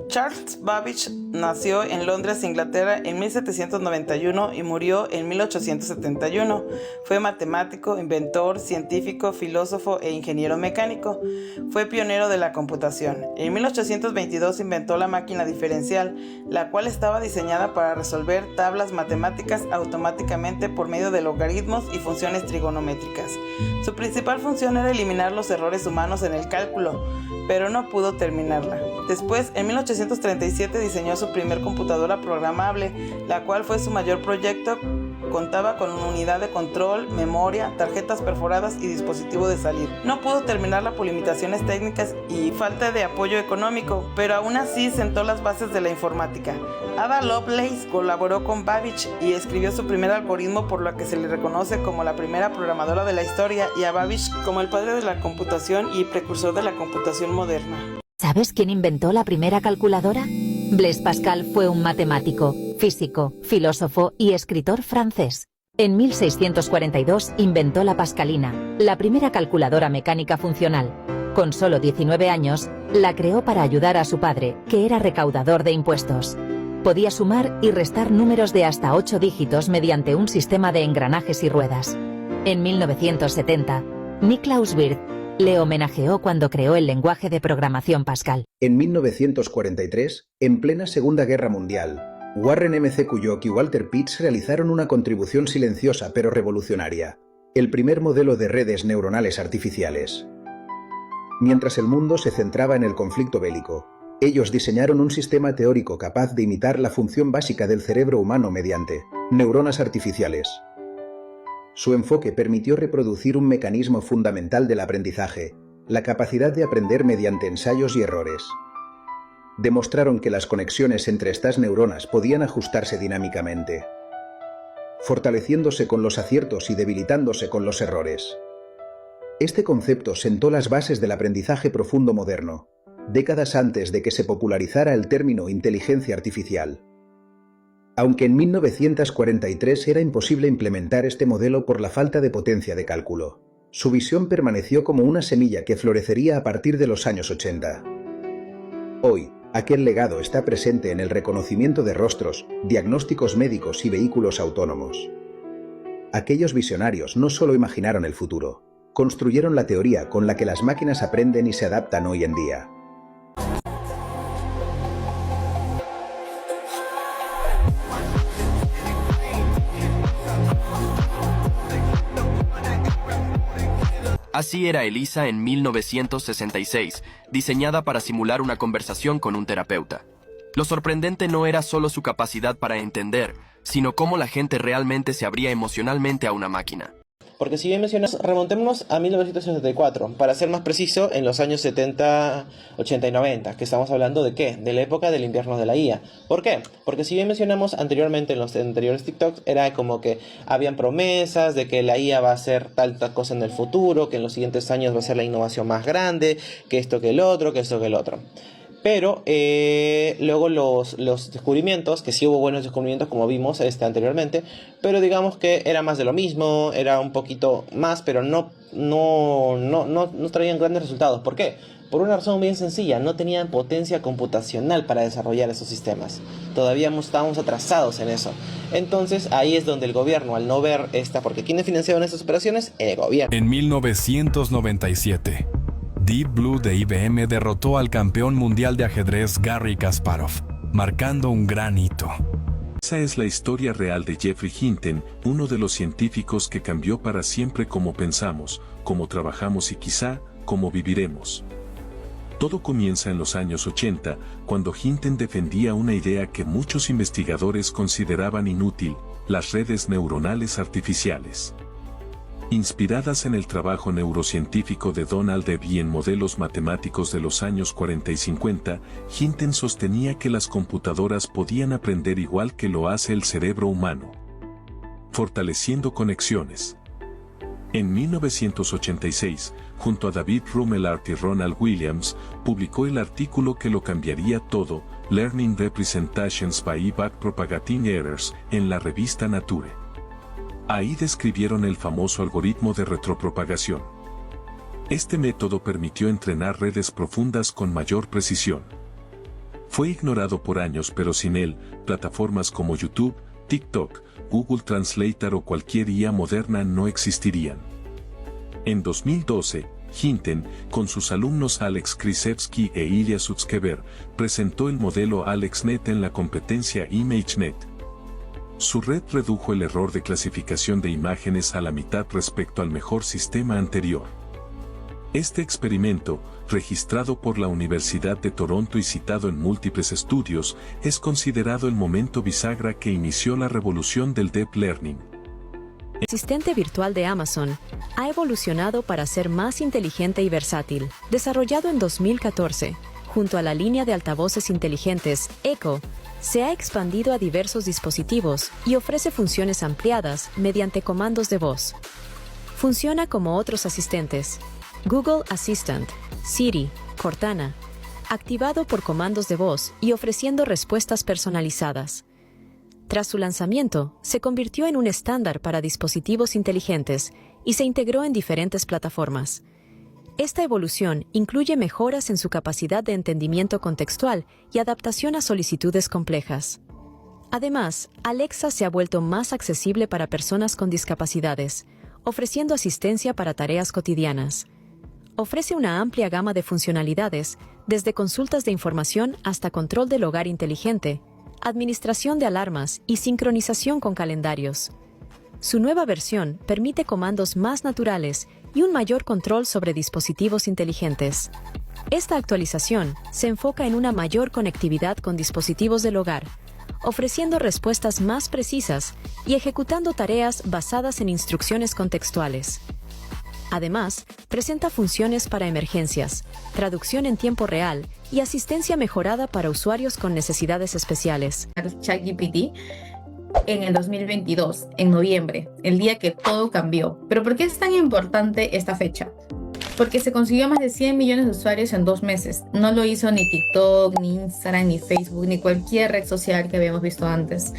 Charles Babbage nació en Londres, Inglaterra, en 1791 y murió en 1871. Fue matemático, inventor, científico, filósofo e ingeniero mecánico. Fue pionero de la computación. En 1822 inventó la máquina diferencial, la cual estaba diseñada para resolver tablas matemáticas automáticamente por medio de logaritmos y funciones trigonométricas. Su principal función era eliminar los errores humanos en el cálculo, pero no pudo terminarla. Después, en 1837 diseñó su primer computadora programable, la cual fue su mayor proyecto. Contaba con una unidad de control, memoria, tarjetas perforadas y dispositivo de salir. No pudo terminarla por limitaciones técnicas y falta de apoyo económico, pero aún así sentó las bases de la informática. Ada Lovelace colaboró con Babbage y escribió su primer algoritmo, por lo que se le reconoce como la primera programadora de la historia, y a Babbage como el padre de la computación y precursor de la computación moderna. ¿Sabes quién inventó la primera calculadora? Blaise Pascal fue un matemático, físico, filósofo y escritor francés. En 1642 inventó la pascalina, la primera calculadora mecánica funcional. Con solo 19 años, la creó para ayudar a su padre, que era recaudador de impuestos. Podía sumar y restar números de hasta 8 dígitos mediante un sistema de engranajes y ruedas. En 1970, Niklaus Wirth le homenajeó cuando creó el lenguaje de programación Pascal. En 1943, en plena Segunda Guerra Mundial, Warren M.C. Culloch y Walter Pitts realizaron una contribución silenciosa pero revolucionaria: el primer modelo de redes neuronales artificiales. Mientras el mundo se centraba en el conflicto bélico, ellos diseñaron un sistema teórico capaz de imitar la función básica del cerebro humano mediante neuronas artificiales. Su enfoque permitió reproducir un mecanismo fundamental del aprendizaje: la capacidad de aprender mediante ensayos y errores. Demostraron que las conexiones entre estas neuronas podían ajustarse dinámicamente, fortaleciéndose con los aciertos y debilitándose con los errores. Este concepto sentó las bases del aprendizaje profundo moderno, décadas antes de que se popularizara el término inteligencia artificial. Aunque en 1943 era imposible implementar este modelo por la falta de potencia de cálculo, su visión permaneció como una semilla que florecería a partir de los años 80. Hoy, aquel legado está presente en el reconocimiento de rostros, diagnósticos médicos y vehículos autónomos. Aquellos visionarios no solo imaginaron el futuro, construyeron la teoría con la que las máquinas aprenden y se adaptan hoy en día. Así era Elisa en 1966, diseñada para simular una conversación con un terapeuta. Lo sorprendente no era solo su capacidad para entender, sino cómo la gente realmente se abría emocionalmente a una máquina. Porque si bien mencionas, remontémonos a 1964, para ser más preciso, en los años 70, 80 y 90, que estamos hablando de ¿qué? De la época del invierno de la IA. ¿Por qué? Porque si bien mencionamos anteriormente en los anteriores TikToks, era como que habían promesas de que la IA va a hacer tal cosa en el futuro, que en los siguientes años va a ser la innovación más grande, que esto que el otro, que esto que el otro. Pero luego los descubrimientos, que sí hubo buenos descubrimientos como vimos anteriormente, pero digamos que era más de lo mismo, era un poquito más, pero no traían grandes resultados. ¿Por qué? Por una razón bien sencilla: no tenían potencia computacional para desarrollar esos sistemas. Todavía estábamos atrasados en eso. Entonces ahí es donde el gobierno, al no ver porque ¿quiénes financiaban estas operaciones? El gobierno. En 1997... Deep Blue de IBM derrotó al campeón mundial de ajedrez Garry Kasparov, marcando un gran hito. Esa es la historia real de Geoffrey Hinton, uno de los científicos que cambió para siempre cómo pensamos, cómo trabajamos y quizá, cómo viviremos. Todo comienza en los años 80, cuando Hinton defendía una idea que muchos investigadores consideraban inútil: las redes neuronales artificiales. Inspiradas en el trabajo neurocientífico de Donald Ebb y en modelos matemáticos de los años 40 y 50, Hinton sostenía que las computadoras podían aprender igual que lo hace el cerebro humano, fortaleciendo conexiones. En 1986, junto a David Rumelart y Ronald Williams, publicó el artículo que lo cambiaría todo, Learning Representations by Backpropagating Errors, en la revista Nature. Ahí describieron el famoso algoritmo de retropropagación. Este método permitió entrenar redes profundas con mayor precisión. Fue ignorado por años, pero sin él, plataformas como YouTube, TikTok, Google Translator o cualquier IA moderna no existirían. En 2012, Hinton, con sus alumnos Alex Krzyzewski e Ilya Sutskever, presentó el modelo AlexNet en la competencia ImageNet. Su red redujo el error de clasificación de imágenes a la mitad respecto al mejor sistema anterior. Este experimento, registrado por la Universidad de Toronto y citado en múltiples estudios, es considerado el momento bisagra que inició la revolución del Deep Learning. El asistente virtual de Amazon ha evolucionado para ser más inteligente y versátil. Desarrollado en 2014, junto a la línea de altavoces inteligentes Echo, se ha expandido a diversos dispositivos y ofrece funciones ampliadas mediante comandos de voz. Funciona como otros asistentes: Google Assistant, Siri, Cortana, activado por comandos de voz y ofreciendo respuestas personalizadas. Tras su lanzamiento, se convirtió en un estándar para dispositivos inteligentes y se integró en diferentes plataformas. Esta evolución incluye mejoras en su capacidad de entendimiento contextual y adaptación a solicitudes complejas. Además, Alexa se ha vuelto más accesible para personas con discapacidades, ofreciendo asistencia para tareas cotidianas. Ofrece una amplia gama de funcionalidades, desde consultas de información hasta control del hogar inteligente, administración de alarmas y sincronización con calendarios. Su nueva versión permite comandos más naturales y un mayor control sobre dispositivos inteligentes. Esta actualización se enfoca en una mayor conectividad con dispositivos del hogar, ofreciendo respuestas más precisas y ejecutando tareas basadas en instrucciones contextuales. Además, presenta funciones para emergencias, traducción en tiempo real y asistencia mejorada para usuarios con necesidades especiales. ChatGPT en el 2022, en noviembre, el día que todo cambió. ¿Pero por qué es tan importante esta fecha? Porque se consiguió más de 100 millones de usuarios en 2 meses. No lo hizo ni TikTok, ni Instagram, ni Facebook, ni cualquier red social que habíamos visto antes.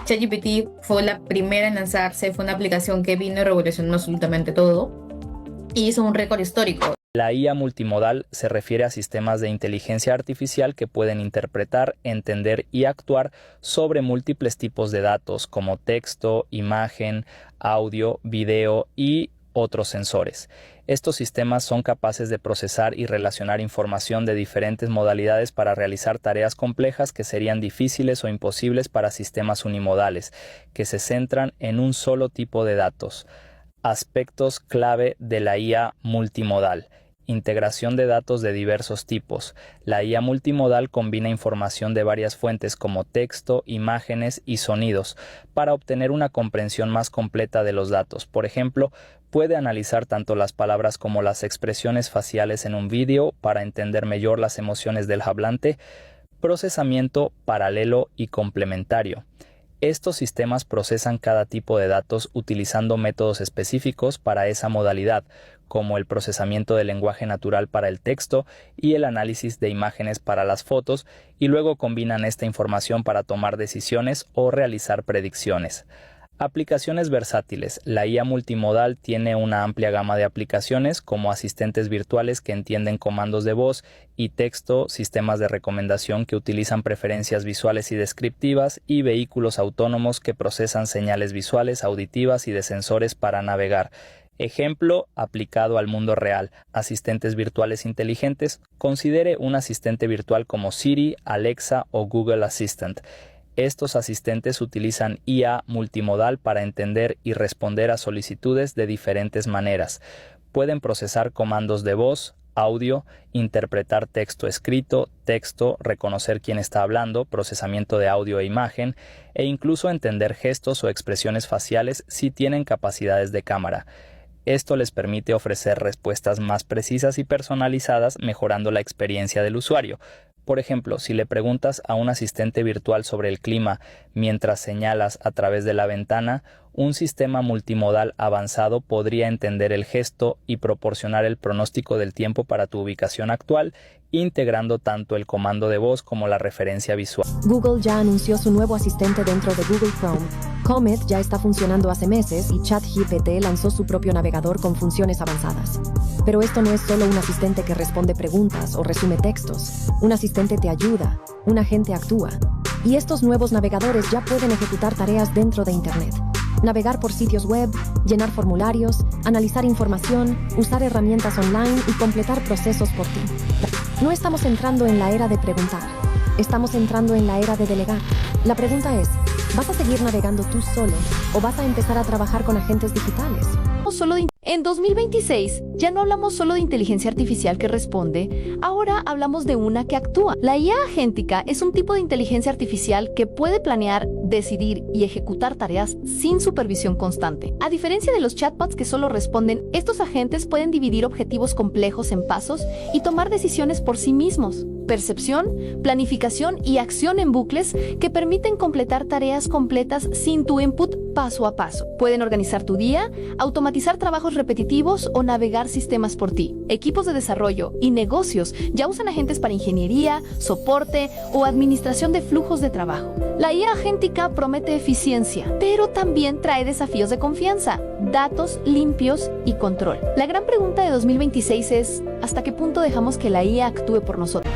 ChatGPT fue la primera en lanzarse, fue una aplicación que vino y revolucionó absolutamente todo y hizo un récord histórico. La IA multimodal se refiere a sistemas de inteligencia artificial que pueden interpretar, entender y actuar sobre múltiples tipos de datos como texto, imagen, audio, video y otros sensores. Estos sistemas son capaces de procesar y relacionar información de diferentes modalidades para realizar tareas complejas que serían difíciles o imposibles para sistemas unimodales, que se centran en un solo tipo de datos. Aspectos clave de la IA multimodal. Integración de datos de diversos tipos. La IA multimodal combina información de varias fuentes como texto, imágenes y sonidos para obtener una comprensión más completa de los datos. Por ejemplo, puede analizar tanto las palabras como las expresiones faciales en un vídeo para entender mejor las emociones del hablante. Procesamiento paralelo y complementario. Estos sistemas procesan cada tipo de datos utilizando métodos específicos para esa modalidad, como el procesamiento del lenguaje natural para el texto y el análisis de imágenes para las fotos, y luego combinan esta información para tomar decisiones o realizar predicciones. Aplicaciones versátiles. La IA multimodal tiene una amplia gama de aplicaciones como asistentes virtuales que entienden comandos de voz y texto, sistemas de recomendación que utilizan preferencias visuales y descriptivas y vehículos autónomos que procesan señales visuales, auditivas y de sensores para navegar. Ejemplo aplicado al mundo real. Asistentes virtuales inteligentes. Considere un asistente virtual como Siri, Alexa o Google Assistant. Estos asistentes utilizan IA multimodal para entender y responder a solicitudes de diferentes maneras. Pueden procesar comandos de voz, audio, interpretar texto escrito, texto, reconocer quién está hablando, procesamiento de audio e imagen, e incluso entender gestos o expresiones faciales si tienen capacidades de cámara. Esto les permite ofrecer respuestas más precisas y personalizadas, mejorando la experiencia del usuario. Por ejemplo, si le preguntas a un asistente virtual sobre el clima mientras señalas a través de la ventana, un sistema multimodal avanzado podría entender el gesto y proporcionar el pronóstico del tiempo para tu ubicación actual, integrando tanto el comando de voz como la referencia visual. Google ya anunció su nuevo asistente dentro de Google Chrome. Comet ya está funcionando hace meses y ChatGPT lanzó su propio navegador con funciones avanzadas. Pero esto no es solo un asistente que responde preguntas o resume textos. Un asistente te ayuda, un agente actúa. Y estos nuevos navegadores ya pueden ejecutar tareas dentro de Internet. Navegar por sitios web, llenar formularios, analizar información, usar herramientas online y completar procesos por ti. No estamos entrando en la era de preguntar, estamos entrando en la era de delegar. La pregunta es, ¿vas a seguir navegando tú solo o vas a empezar a trabajar con agentes digitales? En 2026 ya no hablamos solo de inteligencia artificial que responde, ahora hablamos de una que actúa. La IA agéntica es un tipo de inteligencia artificial que puede planear, decidir y ejecutar tareas sin supervisión constante. A diferencia de los chatbots que solo responden, estos agentes pueden dividir objetivos complejos en pasos y tomar decisiones por sí mismos. Percepción, planificación y acción en bucles que permiten completar tareas completas sin tu input paso a paso. Pueden organizar tu día, automatizar trabajos repetitivos o navegar sistemas por ti. Equipos de desarrollo y negocios ya usan agentes para ingeniería, soporte o administración de flujos de trabajo. La IA agéntica promete eficiencia, pero también trae desafíos de confianza, datos limpios y control. La gran pregunta de 2026 es, ¿hasta qué punto dejamos que la IA actúe por nosotros?